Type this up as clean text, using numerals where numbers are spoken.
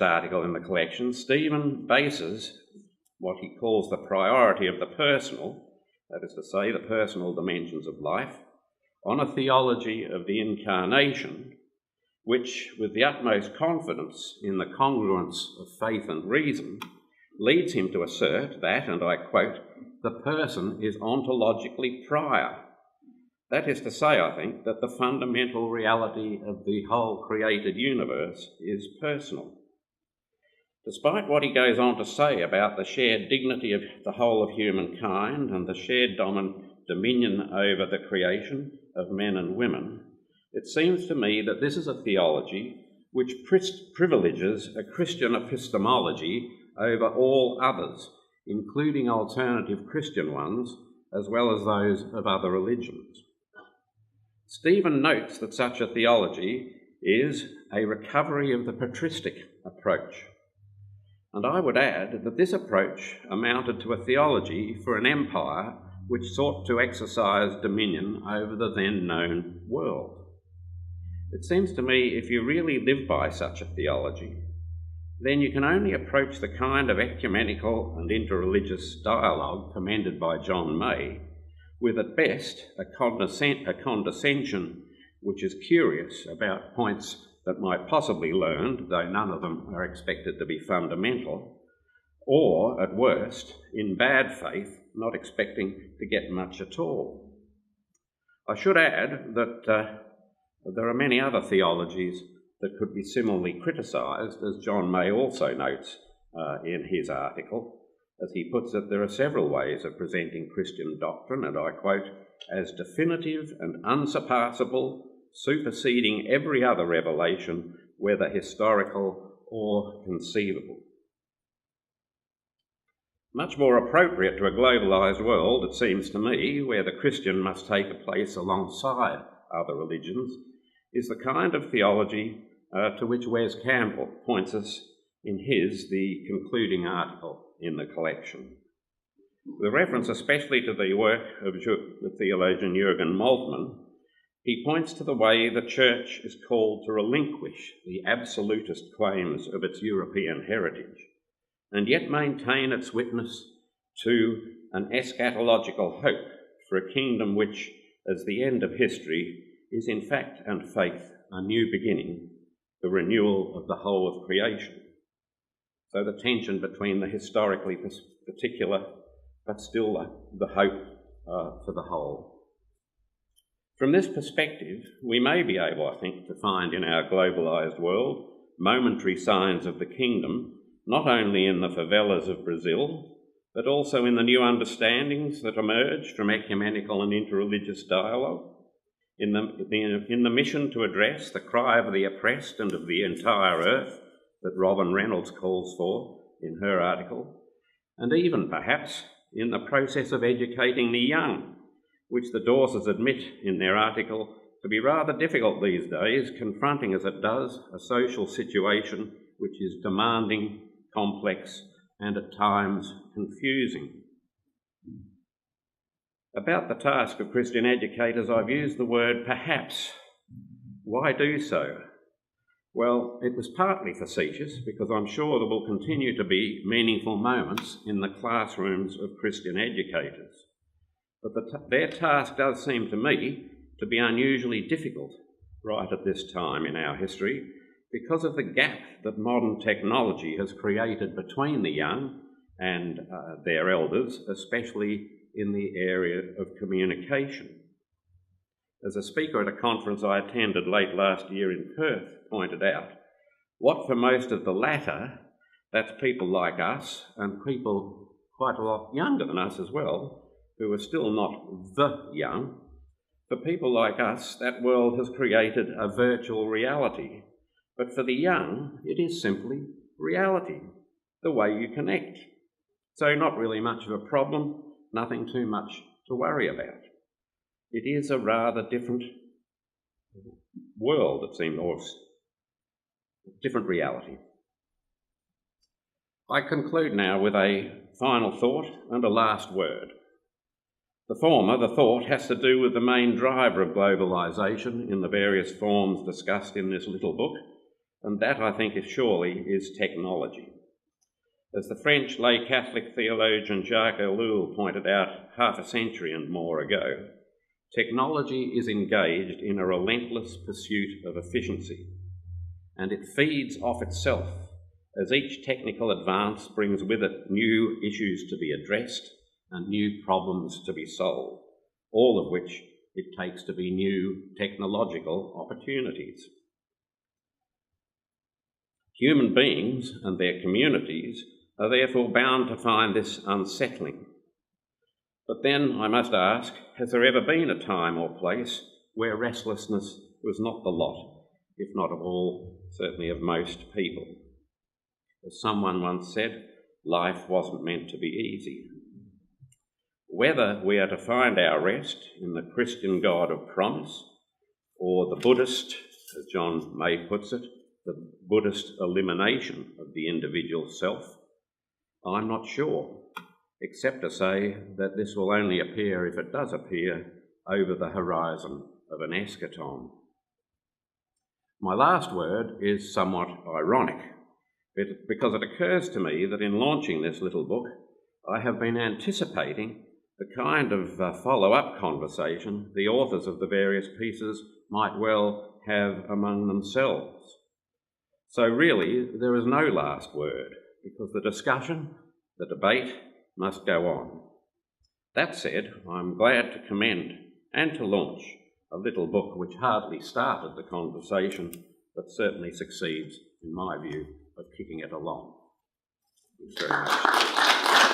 article in the collection, Stephen bases what he calls the priority of the personal, that is to say, the personal dimensions of life, on a theology of the incarnation, which, with the utmost confidence in the congruence of faith and reason, leads him to assert that, and I quote, "the person is ontologically prior." That is to say, I think, that the fundamental reality of the whole created universe is personal. Despite what he goes on to say about the shared dignity of the whole of humankind and the shared dominion over the creation of men and women, it seems to me that this is a theology which privileges a Christian epistemology over all others, including alternative Christian ones, as well as those of other religions. Stephen notes that such a theology is a recovery of the patristic approach. And I would add that this approach amounted to a theology for an empire which sought to exercise dominion over the then known world. It seems to me if you really live by such a theology, then you can only approach the kind of ecumenical and interreligious dialogue commended by John May with at best a condescension which is curious about points that might possibly learn, though none of them are expected to be fundamental, or, at worst, in bad faith, not expecting to get much at all. I should add that there are many other theologies that could be similarly criticised, as John May also notes in his article. As he puts it, there are several ways of presenting Christian doctrine, and I quote, "as definitive and unsurpassable, superseding every other revelation, whether historical or conceivable." Much more appropriate to a globalised world, it seems to me, where the Christian must take a place alongside other religions, is the kind of theology to which Wes Campbell points us in the concluding article in the collection. With reference especially to the work of the theologian Jürgen Moltmann, he points to the way the Church is called to relinquish the absolutist claims of its European heritage and yet maintain its witness to an eschatological hope for a kingdom which, as the end of history, is in fact and faith a new beginning, the renewal of the whole of creation. So the tension between the historically particular but still the hope for the whole. From this perspective, we may be able, I think, to find in our globalised world momentary signs of the kingdom, not only in the favelas of Brazil, but also in the new understandings that emerge from ecumenical and interreligious dialogue, in the mission to address the cry of the oppressed and of the entire earth that Robin Reynolds calls for in her article, and even perhaps in the process of educating the young, which the Dawsers admit in their article to be rather difficult these days, confronting as it does a social situation which is demanding, complex, and at times confusing. About the task of Christian educators, I've used the word perhaps. Why do so? Well, it was partly facetious, because I'm sure there will continue to be meaningful moments in the classrooms of Christian educators. But their task does seem to me to be unusually difficult right at this time in our history, because of the gap that modern technology has created between the young and their elders, especially in the area of communication. As a speaker at a conference I attended late last year in Perth pointed out, what for most of the latter, that's people like us and people quite a lot younger than us as well, who are still not the young, for people like us, that world has created a virtual reality. But for the young, it is simply reality, the way you connect. So not really much of a problem, nothing too much to worry about. It is a rather different world, it seems, or different reality. I conclude now with a final thought and a last word. The former, the thought, has to do with the main driver of globalisation in the various forms discussed in this little book, and that, I think, surely is technology. As the French lay Catholic theologian Jacques Ellul pointed out half a century and more ago, technology is engaged in a relentless pursuit of efficiency, and it feeds off itself as each technical advance brings with it new issues to be addressed and new problems to be solved, all of which it takes to be new technological opportunities. Human beings and their communities are therefore bound to find this unsettling. But then I must ask, has there ever been a time or place where restlessness was not the lot, if not of all, certainly of most people? As someone once said, life wasn't meant to be easy. Whether we are to find our rest in the Christian God of promise, or the Buddhist, as John May puts it, the Buddhist elimination of the individual self, I'm not sure, except to say that this will only appear, if it does appear, over the horizon of an eschaton. My last word is somewhat ironic, because it occurs to me that in launching this little book, I have been anticipating the kind of follow-up conversation the authors of the various pieces might well have among themselves. So really, there is no last word, because the discussion, the debate, must go on. That said, I'm glad to commend and to launch a little book which hardly started the conversation, but certainly succeeds, in my view, of kicking it along. Thanks very much.